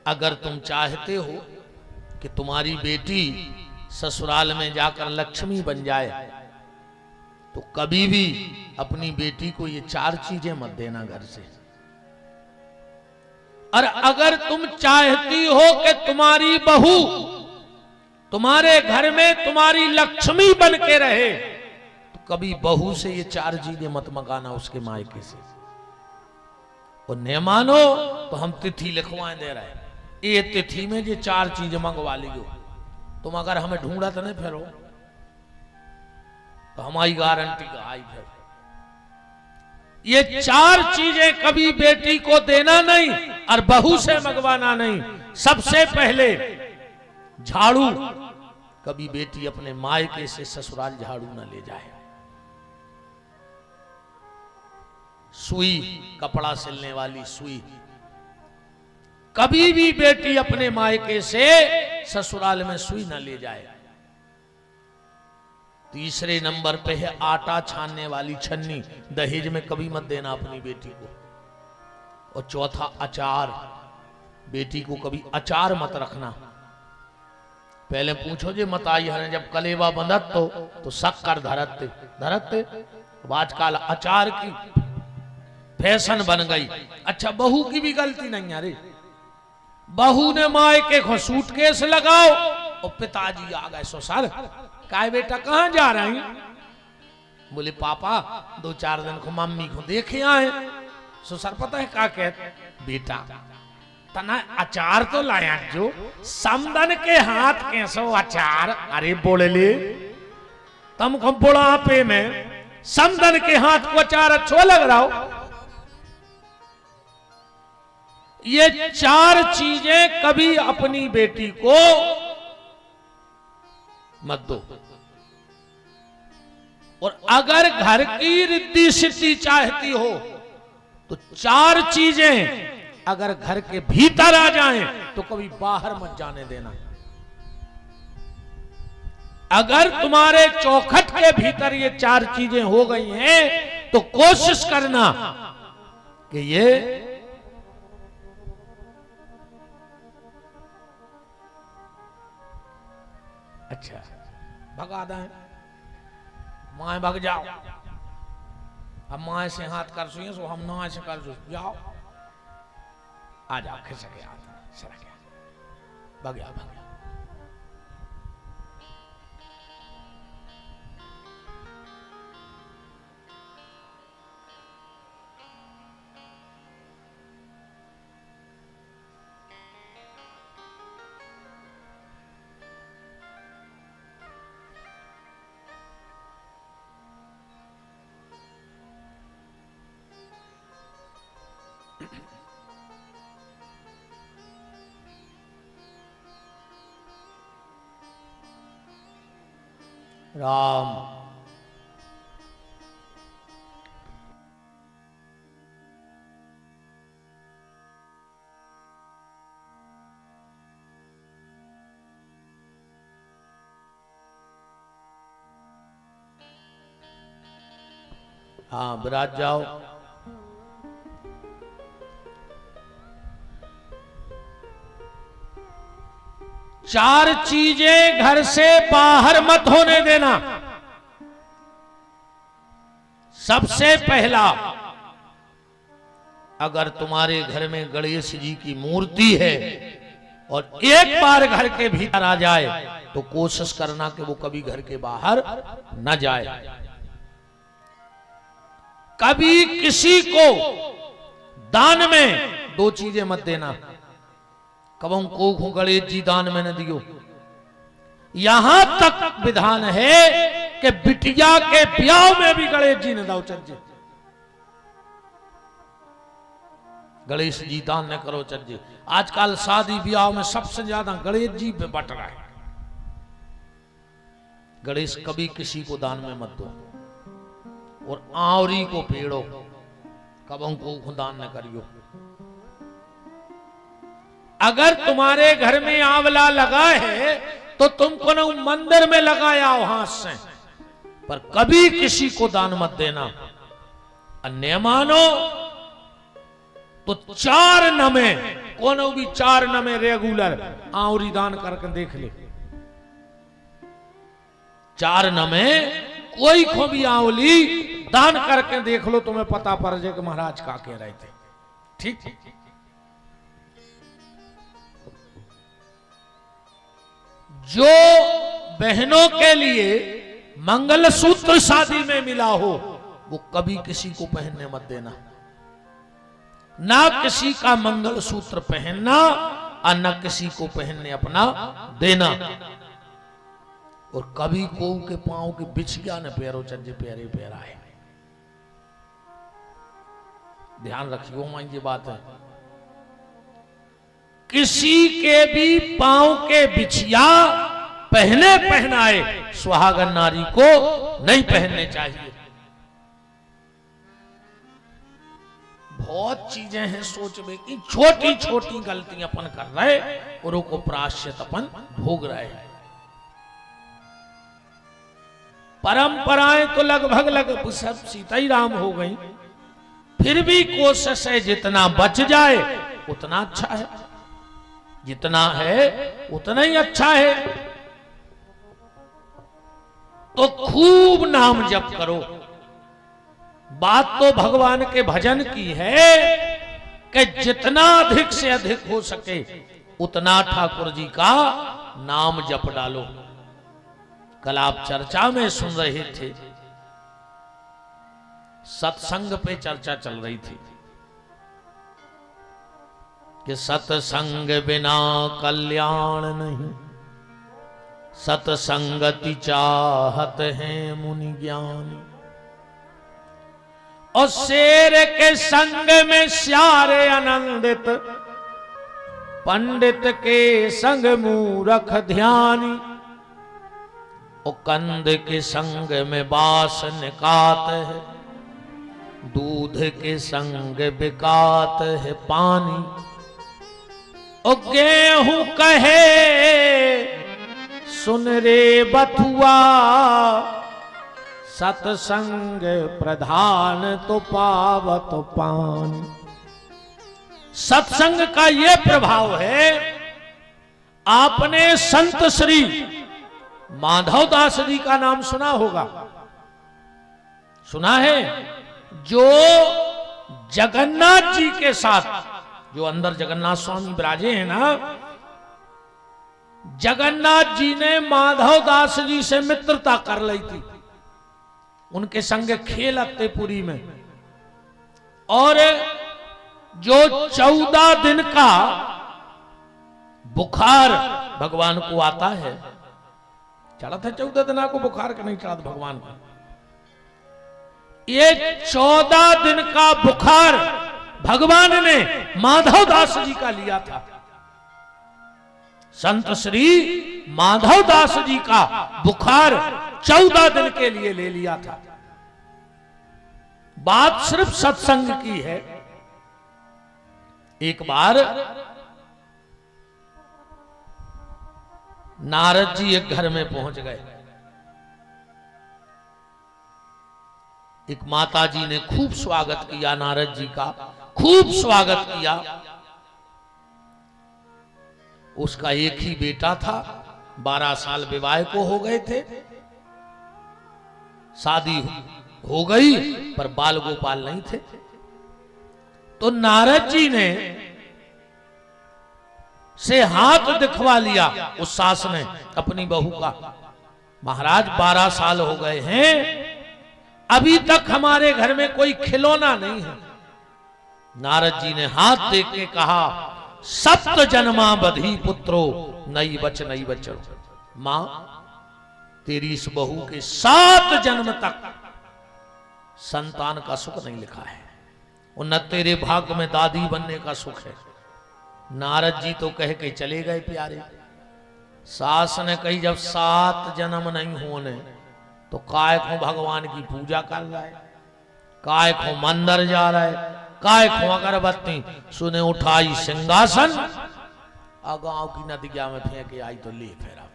अगर तुम चाहते हो कि तुम्हारी बेटी ससुराल में जाकर लक्ष्मी बन जाए तो कभी भी अपनी बेटी को ये 4 चीजें मत देना घर से। और अगर तुम चाहती हो कि तुम्हारी बहू तुम्हारे घर में तुम्हारी लक्ष्मी बन के रहे तो कभी बहू से ये 4 चीजें मत मंगाना उसके मायके से। और न मानो तो हम तिथि लिखवाएं दे रहे हैं, ये तिथि में ये 4 चीजें मंगवा लियो। तुम अगर हमें ढूंढा तो नहीं फिरो तो हमारी गारंटी का आई फिर। ये 4 चीजें कभी बेटी को देना नहीं और बहू से मंगवाना नहीं। सबसे पहले झाड़ू, कभी बेटी अपने मायके से ससुराल झाड़ू न ले जाए। सुई, कपड़ा सिलने वाली सुई, कभी भी बेटी अपने मायके से ससुराल में सुई न ले जाए। तीसरे नंबर पे है आटा छानने वाली छन्नी, दहेज में कभी मत देना अपनी बेटी को। और चौथा अचार, बेटी को कभी अचार मत रखना। पहले पूछो जे मत आई है जब कलेवा बंधत तो शक्कर धरते धरते। अब आजकल अचार की फैशन बन गई। अच्छा, बहू की भी गलती नहीं है रे। बहू ने मायके को सूटकेस लगाओ और पिताजी आ गए ससुर, काय बेटा कहां जा रहे हैं? बोले पापा 2-4 दिन को मम्मी को देखे आए। ससुर पता है क्या कहते? बेटा तना अचार तो लाया जो, समदन के हाथ कैसो अचार। अरे बोले ले तुमको बुढ़ापे में समदन के हाथ को अचार अच्छा लग रहा हो? ये 4 चीजें कभी अपनी बेटी को मत दो। और अगर घर की रिद्धि सिद्धि चाहती हो तो 4 चीजें अगर घर के भीतर आ जाएं तो कभी बाहर मत जाने देना। अगर तुम्हारे चौखट के भीतर ये 4 चीजें हो गई हैं तो कोशिश करना कि ये अच्छा भगा दें। माए भग जाओ, अब माए से हाथ कर सुइए सो हम ना से कर जाओ, आ जाओ खिसके हाथ सर गया, भग गया भग गया। राम हाँ विराज जाओ। चार चीजें घर से बाहर मत होने देना। सबसे पहला, अगर तुम्हारे घर में गणेश जी की मूर्ति है और एक बार घर के भीतर आ जाए तो कोशिश करना कि वो कभी घर के बाहर न जाए। कभी किसी को दान में 2 चीजें मत देना। कबों को गणेश जी दान में न दियो। यहां तक विधान है कि बिटिया के ब्याह में भी गणेश जी ने दाव चज्जे। गणेश जी दान न करो चज्जे। आजकल शादी ब्याह में सबसे ज्यादा गणेश जी पे बट रहा है। गणेश कभी किसी को दान में मत दो। और आवरी को पेड़ो कबों को दान न करियो। अगर तुम्हारे घर में आंवला लगा है तो तुमको न मंदिर में लगाया हो हाथ से, पर कभी किसी को दान मत देना। अन्य मानो तो 4 न में कोनो भी 4 न में रेगुलर आउरी दान करके देख ले। 4 न में कोई को भी आंवली दान करके देख लो, तुम्हें पता पड़ जाए कि महाराज का कह रहे थे। ठीक, जो बहनों के लिए मंगलसूत्र शादी में मिला हो वो कभी किसी को पहनने मत देना। ना किसी का मंगलसूत्र पहनना और न किसी को पहनने अपना देना। और कभी को के पांव के बिछिया न पैरों चंजे प्यारे पैरा है। ध्यान रखियो मां, ये बात है। किसी के भी पांव के बिछिया पहने पहनाए सुहागन नारी को नहीं पहनने चाहिए। बहुत चीजें हैं सोच में कि छोटी छोटी गलतियां अपन कर रहे और उनको प्रायश्चित अपन भोग रहे हैं। परंपराएं तो लगभग सब सीता ही राम हो गई, फिर भी कोशिश है जितना बच जाए उतना अच्छा है, जितना है उतना ही अच्छा है। तो खूब नाम जप करो। बात तो भगवान के भजन की है कि जितना अधिक से अधिक हो सके उतना ठाकुर जी का नाम जप डालो। कल आप चर्चा में सुन रहे थे, सत्संग पे चर्चा चल रही थी कि सत्संग बिना कल्याण नहीं, सत्संगति चाहत है मुनि ज्ञानी। और शेर के संग में स्यारे आनंदित, पंडित के संग मूरख ध्यानी। और कंद के संग में बास निकात है, दूध के संग बिकात है पानी। और गेहूं कहे सुन रे बथुआ, सत्संग प्रधान तो पावत पानी। सत्संग का यह प्रभाव है। आपने संत श्री माधव दास जी का नाम सुना होगा, सुना है? जो जगन्नाथ जी के साथ, जो अंदर जगन्नाथ स्वामी विराजे हैं ना, जगन्नाथ जी ने माधव दास जी से मित्रता कर ली थी, उनके संग खेलते पुरी में। और जो 14 दिन का बुखार भगवान को आता है, चढ़ा था 14 दिन को बुखार का नहीं चढ़ा था भगवान को। ये 14 दिन का बुखार भगवान ने माधव दास जी का लिया था। संत श्री माधव दास जी का बुखार 14 दिन के लिए ले लिया था। बात सिर्फ सत्संग की है। एक बार नारद जी एक घर में पहुंच गए। एक माता जी ने खूब स्वागत किया नारद जी का, खूब स्वागत किया। उसका एक ही बेटा था, 12 साल विवाह को हो गए थे, शादी हो गई पर बाल गोपाल नहीं थे। तो नारद जी ने से हाथ दिखवा लिया उस सास ने अपनी बहू का, महाराज 12 साल हो गए हैं, अभी तक हमारे घर में कोई खिलौना नहीं है। नारद जी ने हाथ देख के कहा, 7 जन्मा बधी पुत्रो नई बचो। मां, तेरी इस बहू के 7 जन्म तक संतान का सुख नहीं लिखा है, और न तेरे भाग्य में दादी बनने का सुख है। नारद जी तो कह के चले गए प्यारे। सास ने कही, जब 7 जन्म नहीं होने तो काय को भगवान की पूजा कर रहा है, काय को मंदिर जा रहा है, काय को अगरबत्ती सुने उठाई सिंहासन, गांव की नदिया में फेंके आई तो ले फेरा।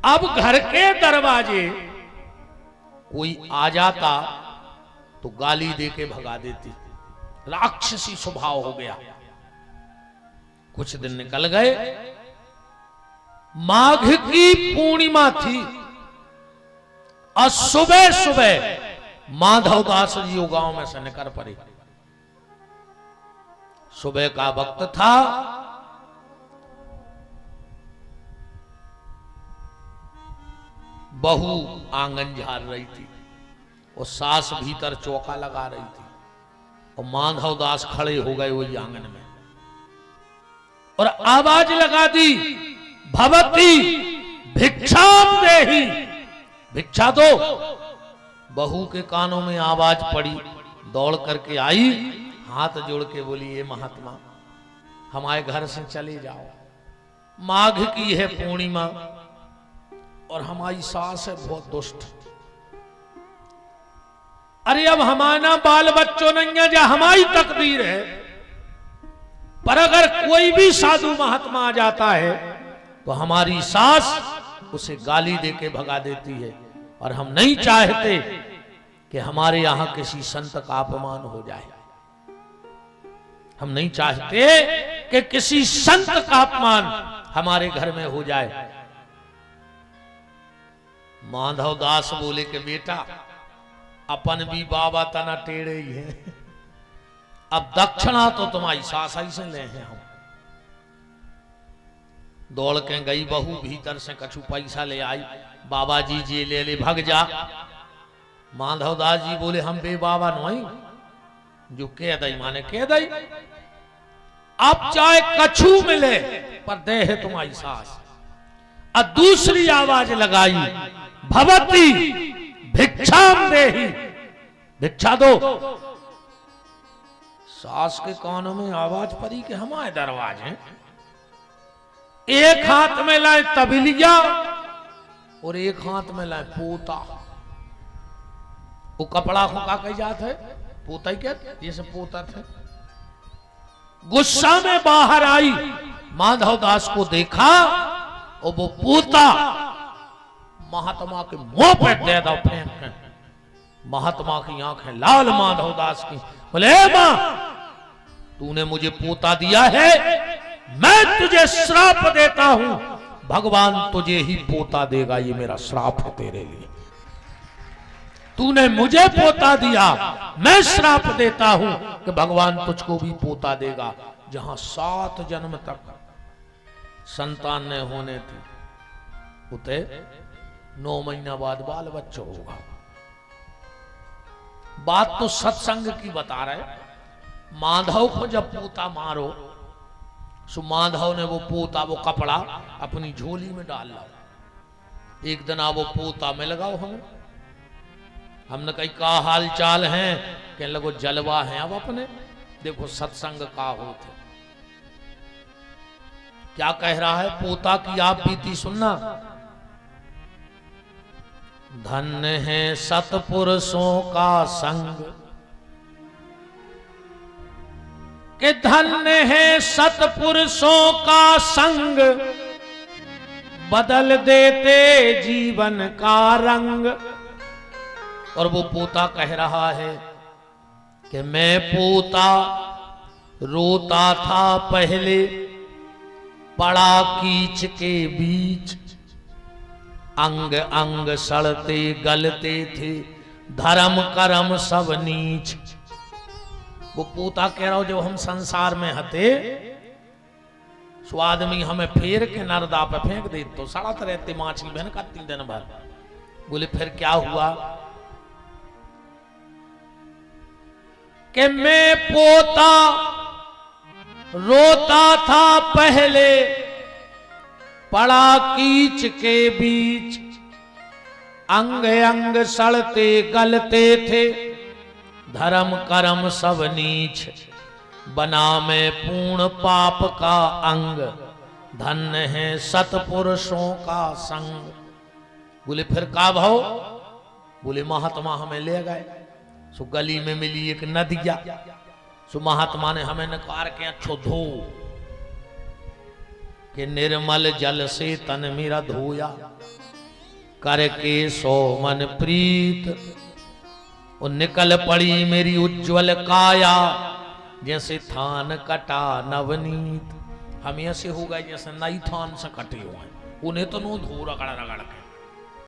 अब घर के दरवाजे कोई आ जाता तो गाली दे के भगा देती, राक्षसी स्वभाव हो गया। कुछ दिन निकल गए, माघ की पूर्णिमा थी और सुबह सुबह माधवदास जी गांव में से निकल पड़े। सुबह का वक्त था, बहू आंगन झाड़ रही थी और सास भीतर चौका लगा रही थी और माधवदास खड़े हो गए वही आंगन में और आवाज लगा दी, भवती भिक्षाम देहि, भिक्षा दो। बहू के कानों में आवाज पड़ी, दौड़ करके आई, हाथ जोड़ के बोली, ये महात्मा हमारे घर से चले जाओ, माघ की है पूर्णिमा और हमारी सास है बहुत दुष्ट। अरे अब हमारा बाल बच्चों नहीं है, जो हमारी तकदीर है, पर अगर कोई भी साधु महात्मा आ जाता है तो हमारी सास उसे गाली देके भगा देती है और हम नहीं चाहते कि हमारे यहां किसी संत का अपमान हो जाए। हम नहीं चाहते कि किसी संत का अपमान हमारे घर में हो जाए। माधवदास बोले कि बेटा अपन भी बाबा तना टेढ़े ही है, अब दक्षिणा तो तुम्हारी सास ही से ले हैं। हम दौड़ के गई बहू, भीतर से कछु पैसा ले आई, बाबा जी जी ले ले भग जा। माधवदास जी बोले हम बे बाबा नहीं, जो कह दई माने कह दई, अब चाहे कछु मिले पर दे है तुम्हारी सास। और दूसरी आवाज लगाई, भवती भिक्षाम देहि, भिक्षा दो। सास के कानों में आवाज पड़ी कि हमारे दरवाजे। एक हाथ में लाए तबलिया और एक हाथ में लाए पोता। वो कपड़ा को का कही जात है, पोता ही क्या, ये सब पोता थे। गुस्सा में बाहर आई, माधवदास को देखा और वो पोता महात्मा के मुंह पे दे दो फेंक के। महात्मा की आंखें लाल, माधवदास की। बोले मां तूने मुझे पोता दिया है, मैं तुझे श्राप देता हूं, भगवान तुझे ही पोता देगा, ये मेरा श्राप है तेरे लिए। तूने मुझे पोता दिया, मैं श्राप देता हूं कि भगवान तुझको भी पोता देगा। जहां 7 जन्म तक संतान न होने थी, उते 9 महीना बाद बाल बच्चा होगा। बात तो सत्संग की बता रहे। माधव को जब पोता मारो, सो माधव ने वो पोता, वो कपड़ा अपनी झोली में डाल ला। एक दिन वो पोता में लगाओ हमें, हमने कही का हाल चाल है, कहने लगो जलवा है। अब अपने देखो सत्संग का होते क्या कह रहा है पोता की, आप बीती सुनना। धन्य है सतपुरुषों का संग, कि धन्य है सतपुरुषों का संग, बदल देते जीवन का रंग। और वो पोता कह रहा है कि मैं पोता रोता था पहले, पड़ा कीच के बीच, अंग अंग सड़ते गलते थे, धर्म कर्म सब नीच। वो पोता कह रहा हो जब हम संसार में हते, सो आदमी हमें फेर के नरदा पे फेंक दे तो सड़त रहते माछली बहन का 3 दिन भर। बोले फिर क्या हुआ कि मैं पोता रोता था पहले, पड़ा कीच के बीच, अंग अंग सड़ते गलते थे, धर्म कर्म सब नीच, बना में पूर्ण पाप का अंग, धन्य है सतपुरुषों का संग। बोले फिर का भाव? बोले महात्मा हमें ले गए, सो गली में मिली एक नदिया, सो महात्मा ने हमें नकार के अच्छो धो, कि निर्मल जल से तन मेरा धोया, करके 100 मन प्रीत, और निकल पड़ी मेरी उज्जवल काया, जैसे थान कटा नवनीत, हम ऐसे हो गए जैसे नई थान से कटे हुए हैं, उन्हें तो नो धो रगड़ रगड़ के।